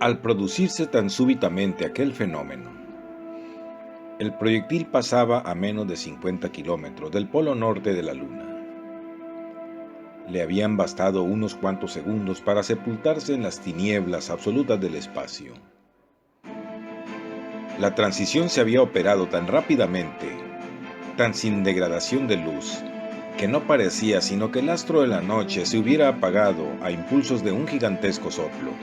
Al producirse tan súbitamente aquel fenómeno, el proyectil pasaba a menos de 50 kilómetros del polo norte de la Luna. Le habían bastado unos cuantos segundos para sepultarse en las tinieblas absolutas del espacio. La transición se había operado tan rápidamente, tan sin degradación de luz, que no parecía sino que el astro de la noche se hubiera apagado a impulsos de un gigantesco soplo.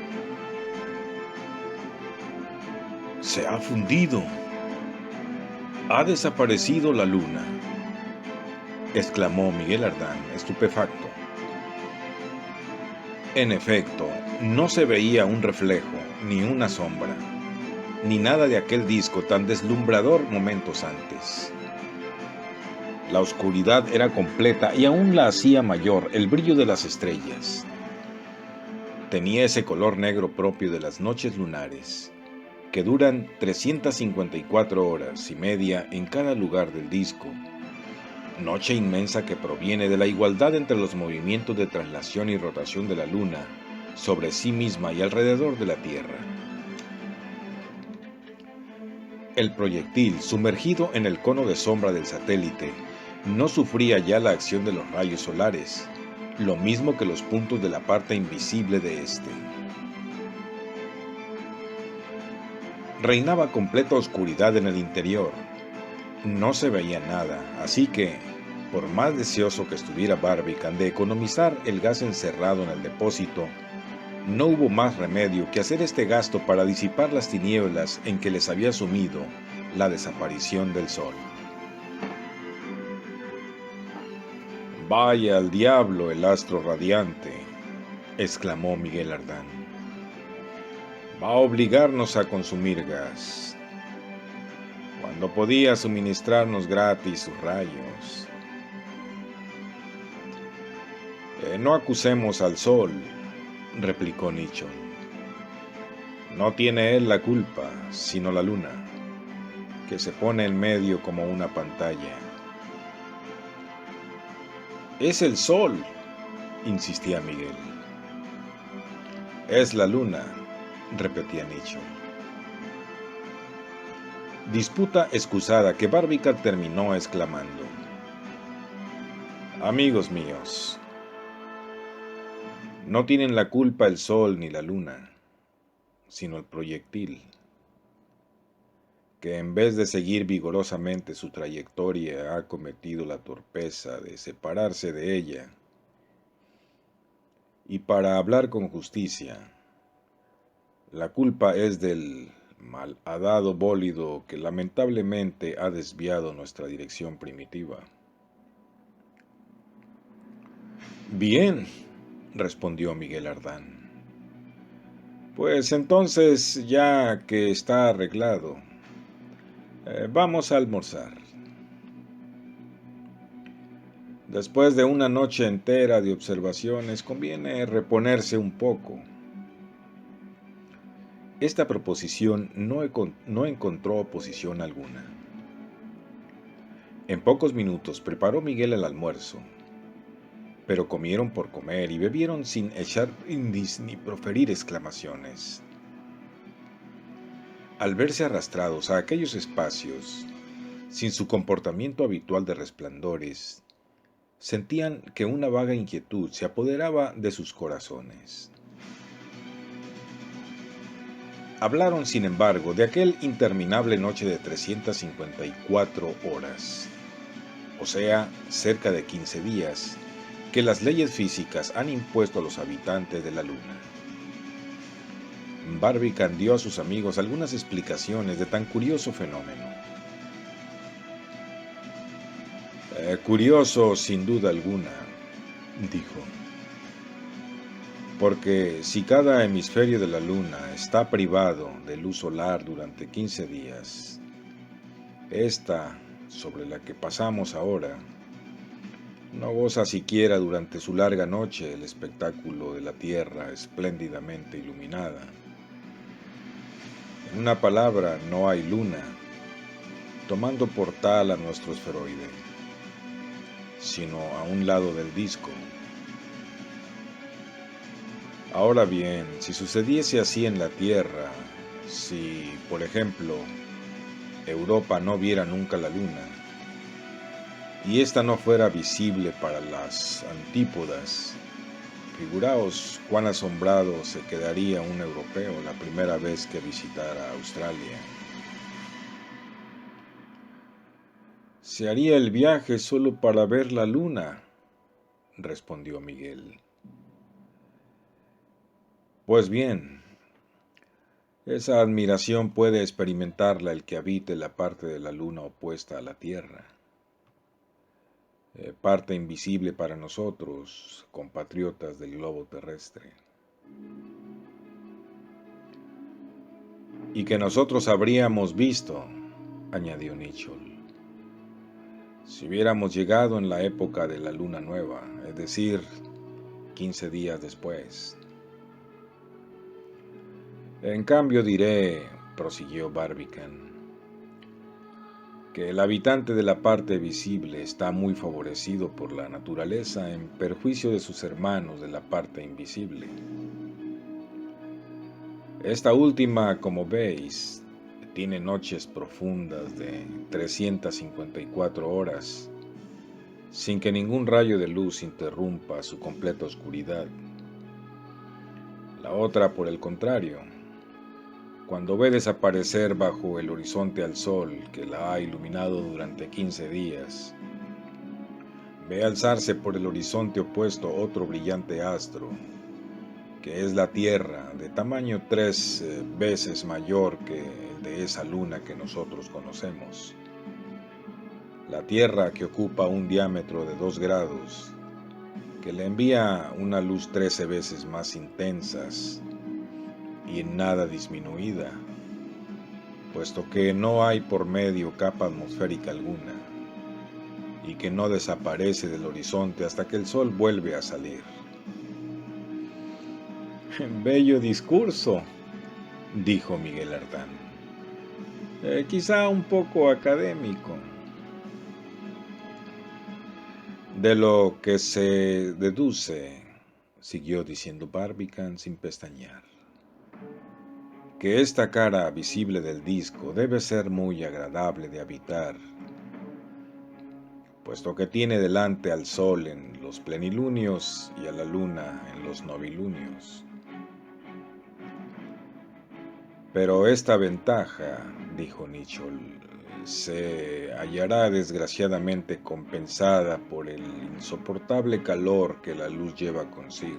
¡Se ha fundido! ¡Ha desaparecido la Luna!, exclamó Miguel Ardán, estupefacto. En efecto, no se veía un reflejo, ni una sombra, ni nada de aquel disco tan deslumbrador momentos antes. La oscuridad era completa y aún la hacía mayor el brillo de las estrellas. Tenía ese color negro propio de las noches lunares, que duran 354 horas y media en cada lugar del disco. Noche inmensa que proviene de la igualdad entre los movimientos de traslación y rotación de la Luna sobre sí misma y alrededor de la Tierra. El proyectil, sumergido en el cono de sombra del satélite, no sufría ya la acción de los rayos solares, lo mismo que los puntos de la parte invisible de este. Reinaba completa oscuridad en el interior. No se veía nada, así que, por más deseoso que estuviera Barbicane de economizar el gas encerrado en el depósito, no hubo más remedio que hacer este gasto para disipar las tinieblas en que les había sumido la desaparición del sol. «Vaya al diablo el astro radiante», exclamó Miguel Ardán. «Va a obligarnos a consumir gas, cuando podía suministrarnos gratis sus rayos. No acusemos al sol», replicó Nicholl. «No tiene él la culpa, sino la luna, que se pone en medio como una pantalla». «Es el sol», insistía Miguel. «Es la luna», repetía Nicholl. Disputa excusada que Barbicane terminó exclamando: «Amigos míos, no tienen la culpa el sol ni la luna, sino el proyectil, que en vez de seguir vigorosamente su trayectoria ha cometido la torpeza de separarse de ella. Y para hablar con justicia, la culpa es del malhadado bólido que lamentablemente ha desviado nuestra dirección primitiva». «Bien», respondió Miguel Ardán. «Pues entonces, ya que está arreglado, vamos a almorzar. Después de una noche entera de observaciones, conviene reponerse un poco». Esta proposición no encontró oposición alguna. En pocos minutos preparó Miguel el almuerzo, pero comieron por comer y bebieron sin echar brindis ni proferir exclamaciones. Al verse arrastrados a aquellos espacios, sin su comportamiento habitual de resplandores, sentían que una vaga inquietud se apoderaba de sus corazones. Hablaron, sin embargo, de aquella interminable noche de 354 horas, o sea, cerca de 15 días, que las leyes físicas han impuesto a los habitantes de la Luna. Barbicane dio a sus amigos algunas explicaciones de tan curioso fenómeno. «Curioso, sin duda alguna», dijo, «porque si cada hemisferio de la Luna está privado de luz solar durante 15 días, esta, sobre la que pasamos ahora, no goza siquiera durante su larga noche el espectáculo de la Tierra espléndidamente iluminada. En una palabra, no hay luna, tomando por tal a nuestro esferoide, sino a un lado del disco». Ahora bien, si sucediese así en la Tierra, si, por ejemplo, Europa no viera nunca la Luna, y ésta no fuera visible para las antípodas, figuraos cuán asombrado se quedaría un europeo la primera vez que visitara Australia. Se haría el viaje solo para ver la luna, respondió Miguel. Pues bien, esa admiración puede experimentarla el que habite la parte de la luna opuesta a la Tierra, parte invisible para nosotros, compatriotas del globo terrestre, y que nosotros habríamos visto, añadió Nicholl, si hubiéramos llegado en la época de la luna nueva, es decir, 15 días después. En cambio diré, prosiguió Barbicane, que el habitante de la parte visible está muy favorecido por la naturaleza en perjuicio de sus hermanos de la parte invisible. Esta última, como veis, tiene noches profundas de 354 horas, sin que ningún rayo de luz interrumpa su completa oscuridad. La otra, por el contrario, cuando ve desaparecer bajo el horizonte al sol que la ha iluminado durante 15 días, ve alzarse por el horizonte opuesto otro brillante astro, que es la Tierra, de tamaño 3 veces mayor que el de esa luna que nosotros conocemos. La Tierra, que ocupa un diámetro de 2 grados, que le envía una luz 13 veces más intensas y en nada disminuida, puesto que no hay por medio capa atmosférica alguna, y que no desaparece del horizonte hasta que el sol vuelve a salir. Bello discurso, dijo Miguel Ardán. Quizá un poco académico. De lo que se deduce, siguió diciendo Barbicane sin pestañear, que esta cara visible del disco debe ser muy agradable de habitar, puesto que tiene delante al Sol en los plenilunios y a la Luna en los novilunios. Pero esta ventaja, dijo Nicholl, se hallará desgraciadamente compensada por el insoportable calor que la luz lleva consigo.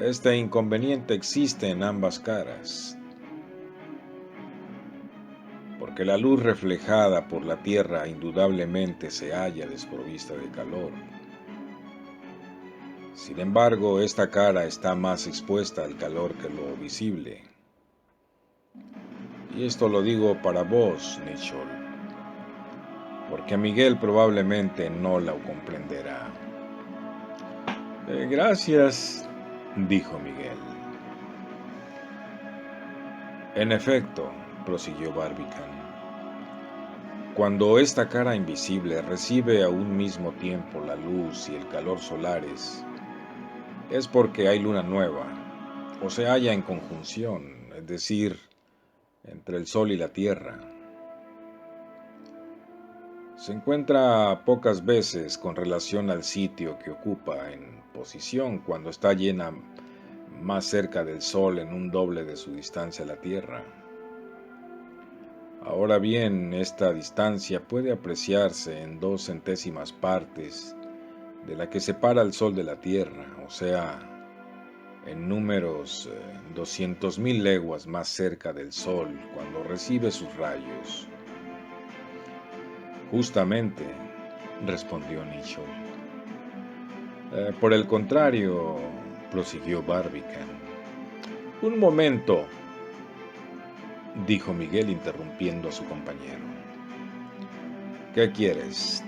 Este inconveniente existe en ambas caras, porque la luz reflejada por la Tierra indudablemente se halla desprovista de calor. Sin embargo, esta cara está más expuesta al calor que lo visible. Y esto lo digo para vos, Nicholl, porque Miguel probablemente no la comprenderá. Gracias, dijo Miguel. En efecto, prosiguió Barbicane, cuando esta cara invisible recibe a un mismo tiempo la luz y el calor solares, es porque hay luna nueva, o se halla en conjunción, es decir, entre el Sol y la Tierra. Se encuentra pocas veces con relación al sitio que ocupa en posición cuando está llena más cerca del Sol en un doble de su distancia a la Tierra. Ahora bien, esta distancia puede apreciarse en 2 centésimas partes de la que separa el Sol de la Tierra, o sea, en números 200.000 leguas más cerca del Sol cuando recibe sus rayos. Justamente, respondió Nicholl. Por el contrario, prosiguió Barbicane. Un momento, dijo Miguel interrumpiendo a su compañero. ¿Qué quieres?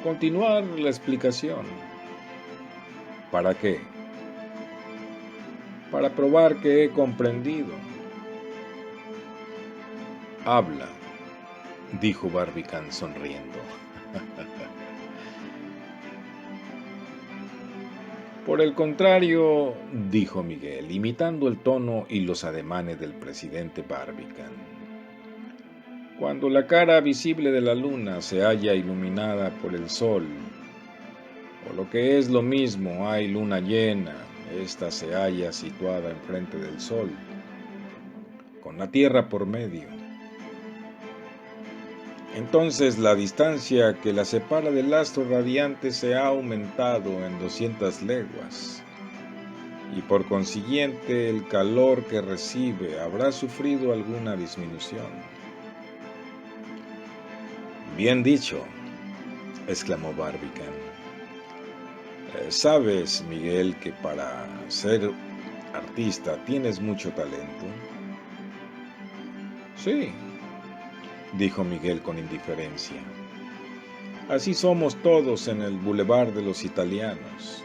Continuar la explicación. ¿Para qué? Para probar que he comprendido. Habla, dijo Barbicane sonriendo. Por el contrario, dijo Miguel, imitando el tono y los ademanes del presidente Barbicane, cuando la cara visible de la luna se halla iluminada por el sol, o lo que es lo mismo, hay luna llena, ésta se halla situada enfrente del sol, con la Tierra por medio. Entonces la distancia que la separa del astro radiante se ha aumentado en 200 leguas, y por consiguiente el calor que recibe habrá sufrido alguna disminución. Bien dicho, exclamó Barbicane. ¿Sabes, Miguel, que para ser artista tienes mucho talento? Sí, dijo Miguel con indiferencia. Así somos todos en el Boulevard de los Italianos.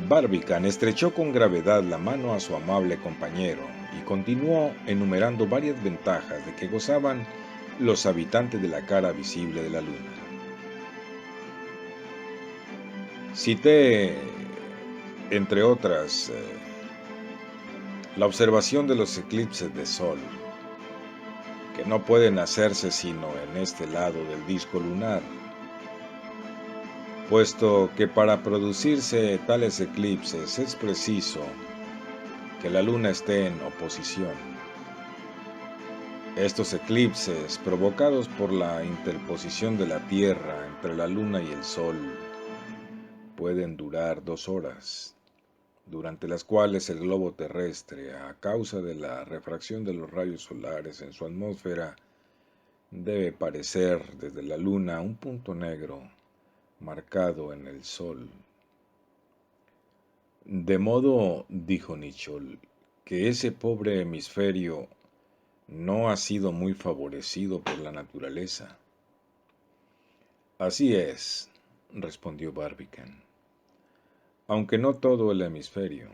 Barbicane estrechó con gravedad la mano a su amable compañero y continuó enumerando varias ventajas de que gozaban los habitantes de la cara visible de la luna. Cité, entre otras, la observación de los eclipses de sol, que no pueden hacerse sino en este lado del disco lunar, puesto que para producirse tales eclipses es preciso que la luna esté en oposición. Estos eclipses, provocados por la interposición de la Tierra entre la luna y el sol, pueden durar 2 horas, durante las cuales el globo terrestre, a causa de la refracción de los rayos solares en su atmósfera, debe parecer desde la luna un punto negro marcado en el sol. De modo, dijo Nicholl, que ese pobre hemisferio no ha sido muy favorecido por la naturaleza. Así es, respondió Barbicane, aunque no todo el hemisferio,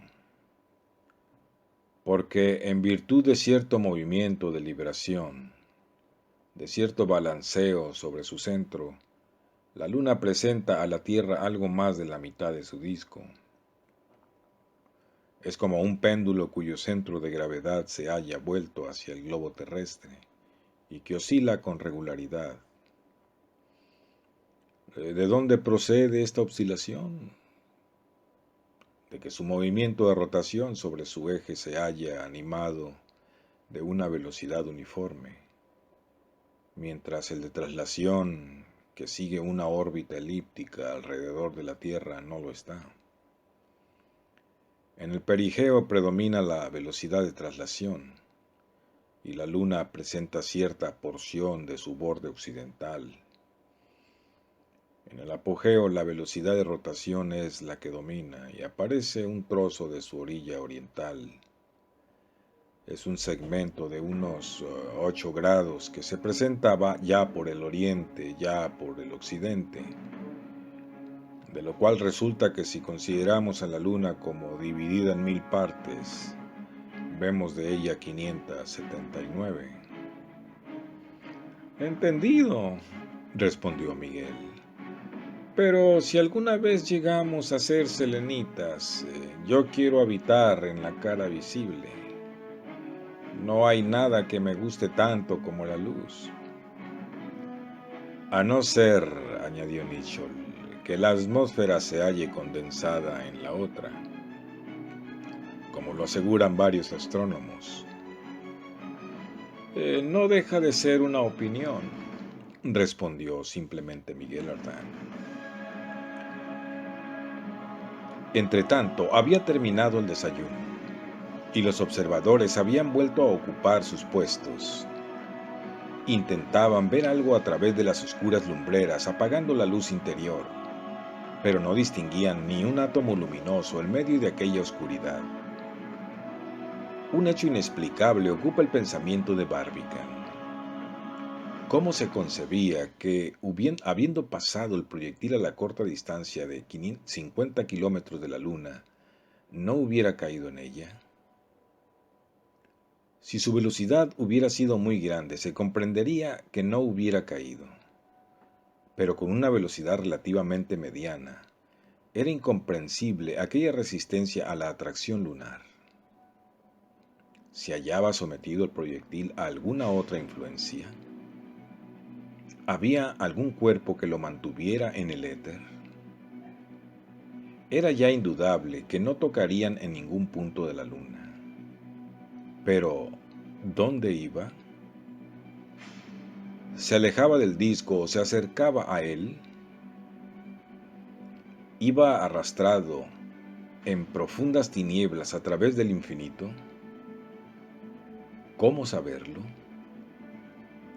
porque en virtud de cierto movimiento de libración, de cierto balanceo sobre su centro, la luna presenta a la Tierra algo más de la mitad de su disco. Es como un péndulo cuyo centro de gravedad se halla vuelto hacia el globo terrestre y que oscila con regularidad. ¿De dónde procede esta oscilación? De que su movimiento de rotación sobre su eje se halla animado de una velocidad uniforme, mientras el de traslación, que sigue una órbita elíptica alrededor de la Tierra, no lo está. En el perigeo predomina la velocidad de traslación, y la Luna presenta cierta porción de su borde occidental. En el apogeo la velocidad de rotación es la que domina y aparece un trozo de su orilla oriental. Es un segmento de unos 8 grados que se presentaba ya por el oriente, ya por el occidente, de lo cual resulta que si consideramos a la Luna como dividida en 1000 partes, vemos de ella 579. Entendido, respondió Miguel. Pero si alguna vez llegamos a ser selenitas, yo quiero habitar en la cara visible. No hay nada que me guste tanto como la luz. A no ser, añadió Nicholl, que la atmósfera se halle condensada en la otra, como lo aseguran varios astrónomos. No deja de ser una opinión, respondió simplemente Miguel Ardan. Entretanto, había terminado el desayuno, y los observadores habían vuelto a ocupar sus puestos. Intentaban ver algo a través de las oscuras lumbreras, apagando la luz interior, pero no distinguían ni un átomo luminoso en medio de aquella oscuridad. Un hecho inexplicable ocupa el pensamiento de Barbicane. ¿Cómo se concebía que, habiendo pasado el proyectil a la corta distancia de 50 kilómetros de la Luna, no hubiera caído en ella? Si su velocidad hubiera sido muy grande, se comprendería que no hubiera caído. Pero con una velocidad relativamente mediana, Era incomprensible aquella resistencia a la atracción lunar. ¿Se hallaba sometido el proyectil a alguna otra influencia? ¿Había algún cuerpo que lo mantuviera en el éter? Era ya indudable que no tocarían en ningún punto de la luna. Pero, ¿dónde iba? ¿Se alejaba del disco o se acercaba a él? ¿Iba arrastrado en profundas tinieblas a través del infinito? ¿Cómo saberlo?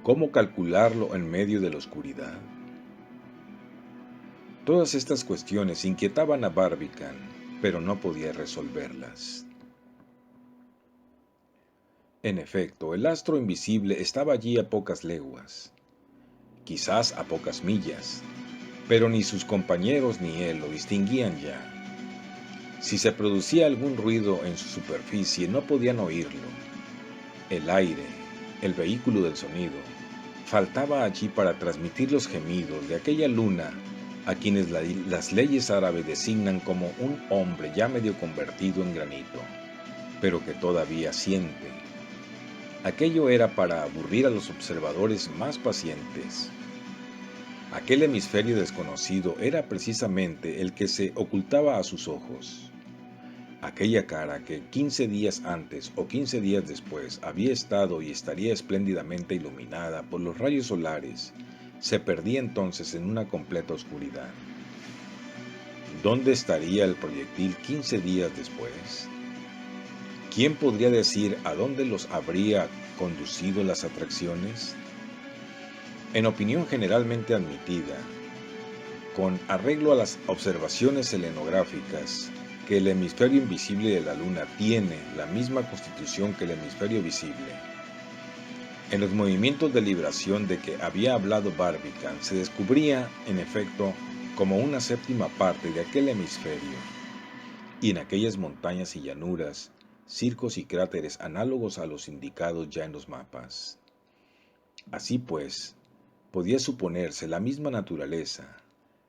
¿Cómo calcularlo en medio de la oscuridad? Todas estas cuestiones inquietaban a Barbicane, pero no podía resolverlas. En efecto, el astro invisible estaba allí a pocas leguas, quizás a pocas millas, pero ni sus compañeros ni él lo distinguían ya. Si se producía algún ruido en su superficie, no podían oírlo. El aire, el vehículo del sonido, faltaba allí para transmitir los gemidos de aquella luna a quienes las leyes árabes designan como un hombre ya medio convertido en granito, pero que todavía siente. Aquello era para aburrir a los observadores más pacientes. Aquel hemisferio desconocido era precisamente el que se ocultaba a sus ojos. Aquella cara que 15 días antes o 15 días después había estado y estaría espléndidamente iluminada por los rayos solares, se perdía entonces en una completa oscuridad. ¿Dónde estaría el proyectil 15 días después? ¿Quién podría decir a dónde los habría conducido las atracciones? En opinión generalmente admitida, con arreglo a las observaciones selenográficas, que el hemisferio invisible de la Luna tiene la misma constitución que el hemisferio visible. En los movimientos de libración de que había hablado Barbicane se descubría, en efecto, como una séptima parte de aquel hemisferio, y en aquellas montañas y llanuras, circos y cráteres análogos a los indicados ya en los mapas. Así pues, podía suponerse la misma naturaleza,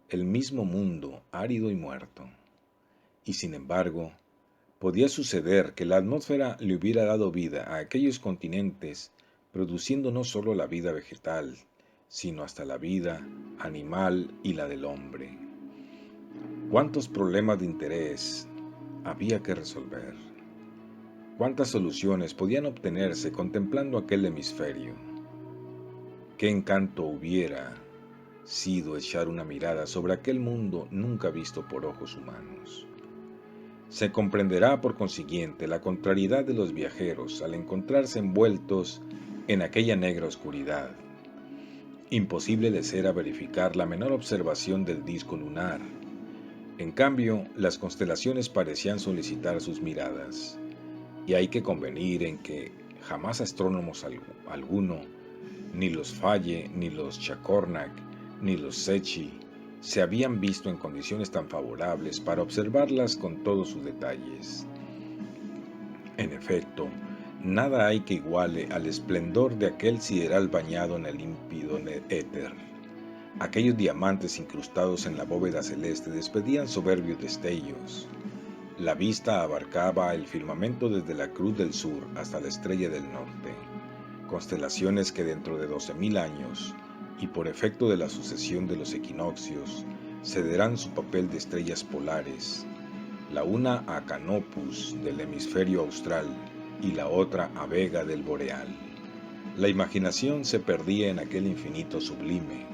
el mismo mundo árido y muerto. Y sin embargo, podía suceder que la atmósfera le hubiera dado vida a aquellos continentes, produciendo no solo la vida vegetal, sino hasta la vida animal y la del hombre. ¿Cuántos problemas de interés había que resolver? ¿Cuántas soluciones podían obtenerse contemplando aquel hemisferio? ¿Qué encanto hubiera sido echar una mirada sobre aquel mundo nunca visto por ojos humanos? Se comprenderá por consiguiente la contrariedad de los viajeros al encontrarse envueltos en aquella negra oscuridad. Imposible les era verificar la menor observación del disco lunar. En cambio, las constelaciones parecían solicitar sus miradas, y hay que convenir en que jamás astrónomos alguno, ni los Faye, ni los Chacornac, ni los Secchi, se habían visto en condiciones tan favorables para observarlas con todos sus detalles. En efecto, nada hay que iguale al esplendor de aquel sideral bañado en el límpido éter. Aquellos diamantes incrustados en la bóveda celeste despedían soberbios destellos. La vista abarcaba el firmamento desde la Cruz del Sur hasta la Estrella del Norte, constelaciones que dentro de 12.000 años, y por efecto de la sucesión de los equinoccios, cederán su papel de estrellas polares, la una a Canopus del hemisferio austral y la otra a Vega del boreal. La imaginación se perdía en aquel infinito sublime,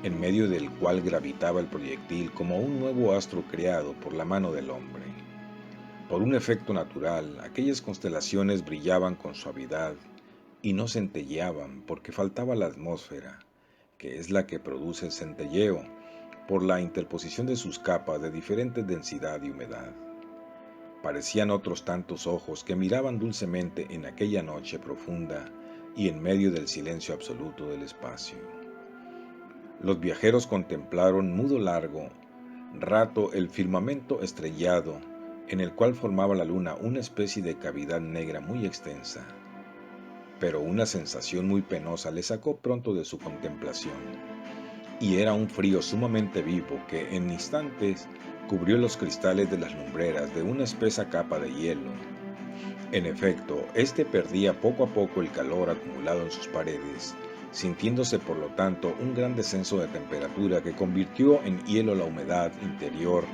en medio del cual gravitaba el proyectil como un nuevo astro creado por la mano del hombre. Por un efecto natural, aquellas constelaciones brillaban con suavidad y no centelleaban porque faltaba la atmósfera, que es la que produce el centelleo, por la interposición de sus capas de diferente densidad y humedad. Parecían otros tantos ojos que miraban dulcemente en aquella noche profunda y en medio del silencio absoluto del espacio. Los viajeros contemplaron mudo largo rato el firmamento estrellado, en el cual formaba la luna una especie de cavidad negra muy extensa. Pero una sensación muy penosa le sacó pronto de su contemplación, y era un frío sumamente vivo que en instantes cubrió los cristales de las lumbreras de una espesa capa de hielo. En efecto, éste perdía poco a poco el calor acumulado en sus paredes, sintiéndose por lo tanto un gran descenso de temperatura que convirtió en hielo la humedad interior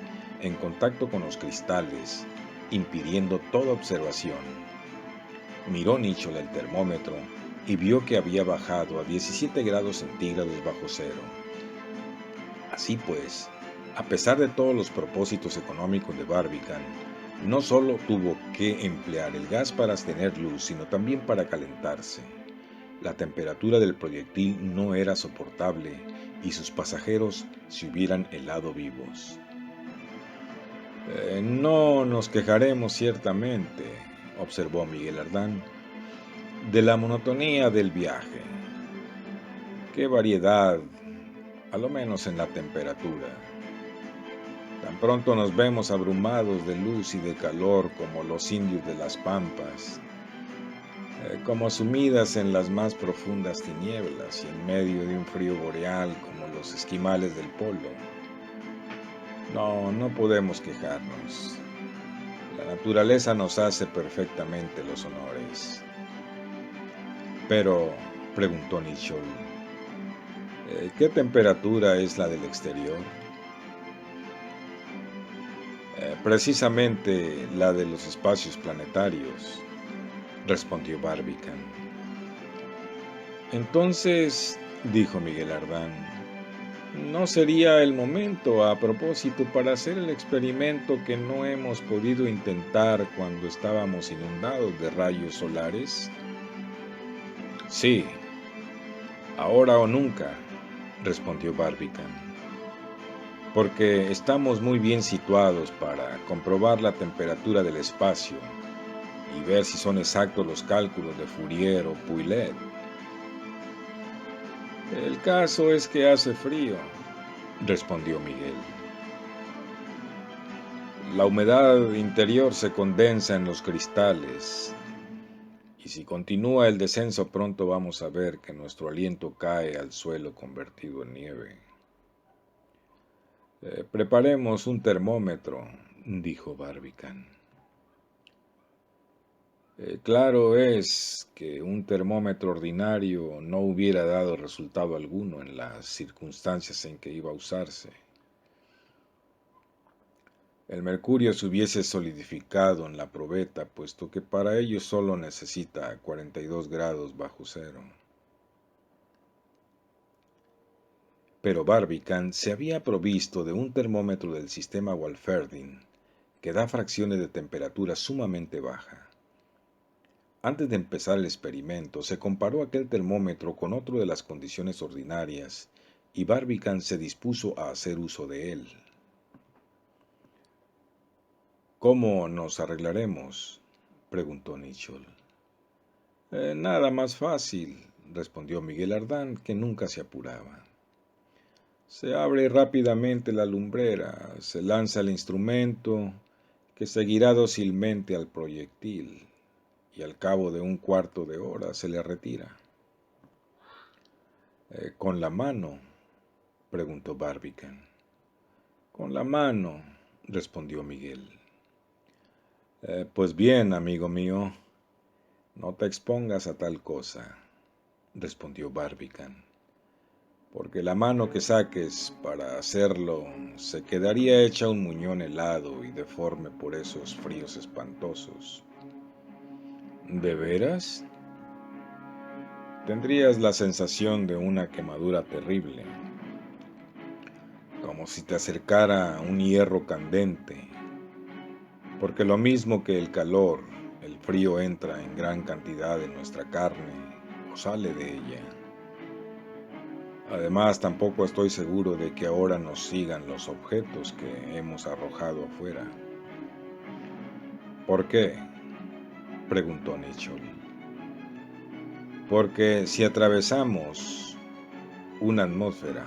en contacto con los cristales, impidiendo toda observación. Miró Nicholl el termómetro y vio que había bajado a 17 grados centígrados bajo cero. Así pues, a pesar de todos los propósitos económicos de Barbicane, no solo tuvo que emplear el gas para tener luz, sino también para calentarse. La temperatura del proyectil no era soportable y sus pasajeros se hubieran helado vivos. No nos quejaremos ciertamente, observó Miguel Ardán, de la monotonía del viaje. ¡Qué variedad, a lo menos en la temperatura! Tan pronto nos vemos abrumados de luz y de calor como los indios de las pampas, como sumidas en las más profundas tinieblas y en medio de un frío boreal como los esquimales del polo. No podemos quejarnos. La naturaleza nos hace perfectamente los honores. Pero, preguntó Nicholl, ¿qué temperatura es la del exterior? Precisamente la de los espacios planetarios, respondió Barbicane. Entonces, dijo Miguel Ardán, ¿no sería el momento a propósito para hacer el experimento que no hemos podido intentar cuando estábamos inundados de rayos solares? Sí, ahora o nunca, respondió Barbicane, porque estamos muy bien situados para comprobar la temperatura del espacio y ver si son exactos los cálculos de Fourier o Pouillet. El caso es que hace frío, respondió Miguel. La humedad interior se condensa en los cristales, y si continúa el descenso pronto vamos a ver que nuestro aliento cae al suelo convertido en nieve. Preparemos un termómetro, dijo Barbicane. Claro es que un termómetro ordinario no hubiera dado resultado alguno en las circunstancias en que iba a usarse. El mercurio se hubiese solidificado en la probeta, puesto que para ello solo necesita 42 grados bajo cero. Pero Barbicane se había provisto de un termómetro del sistema Walferdin, que da fracciones de temperatura sumamente baja. Antes de empezar el experimento, se comparó aquel termómetro con otro de las condiciones ordinarias, y Barbicane se dispuso a hacer uso de él. ¿Cómo nos arreglaremos?, preguntó Nicholl. Nada más fácil, respondió Miguel Ardán, que nunca se apuraba. Se abre rápidamente la lumbrera, se lanza el instrumento, que seguirá dócilmente al proyectil, y al cabo de un cuarto de hora se le retira. ¿Con la mano?, preguntó Barbicane. Con la mano, respondió Miguel. Pues bien, amigo mío, no te expongas a tal cosa, respondió Barbicane, porque la mano que saques para hacerlo se quedaría hecha un muñón helado y deforme por esos fríos espantosos. ¿De veras? Tendrías la sensación de una quemadura terrible, como si te acercara un hierro candente, porque lo mismo que el calor, el frío entra en gran cantidad en nuestra carne o sale de ella. Además, tampoco estoy seguro de que ahora nos sigan los objetos que hemos arrojado afuera. ¿Por qué?, preguntó Nicholl. Porque si atravesamos una atmósfera,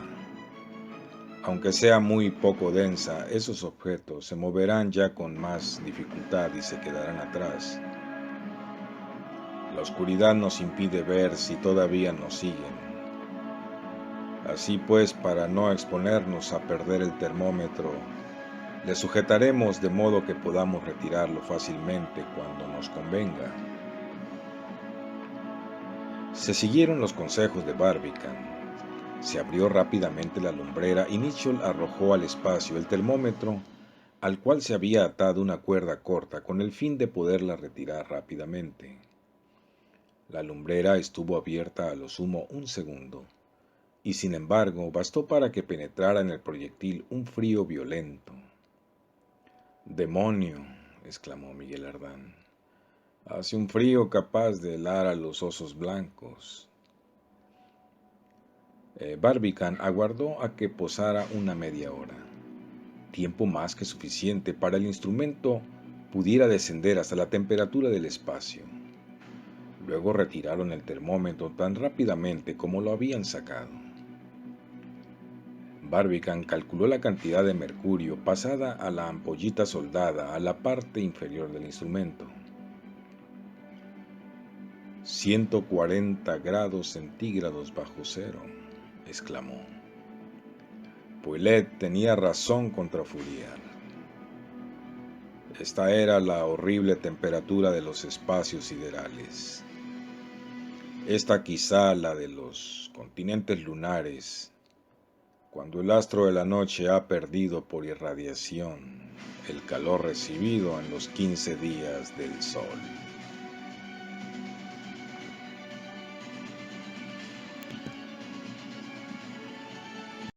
aunque sea muy poco densa, esos objetos se moverán ya con más dificultad y se quedarán atrás. La oscuridad nos impide ver si todavía nos siguen. Así pues, para no exponernos a perder el termómetro, Le sujetaremos de modo que podamos retirarlo fácilmente cuando nos convenga. Se siguieron los consejos de Barbicane. Se abrió rápidamente la lumbrera y Mitchell arrojó al espacio el termómetro, al cual se había atado una cuerda corta con el fin de poderla retirar rápidamente. La lumbrera estuvo abierta a lo sumo un segundo, y sin embargo bastó para que penetrara en el proyectil un frío violento. ¡Demonio!, exclamó Miguel Ardán. Hace un frío capaz de helar a los osos blancos. Barbicane aguardó a que posara una media hora, tiempo más que suficiente para el instrumento pudiera descender hasta la temperatura del espacio. Luego retiraron el termómetro tan rápidamente como lo habían sacado. Barbicane calculó la cantidad de mercurio pasada a la ampollita soldada a la parte inferior del instrumento. 140 grados centígrados bajo cero, exclamó. Pouillet tenía razón contra Fourier. Esta era la horrible temperatura de los espacios siderales. Esta quizá la de los continentes lunares, cuando el astro de la noche ha perdido por irradiación el calor recibido en los 15 días del Sol.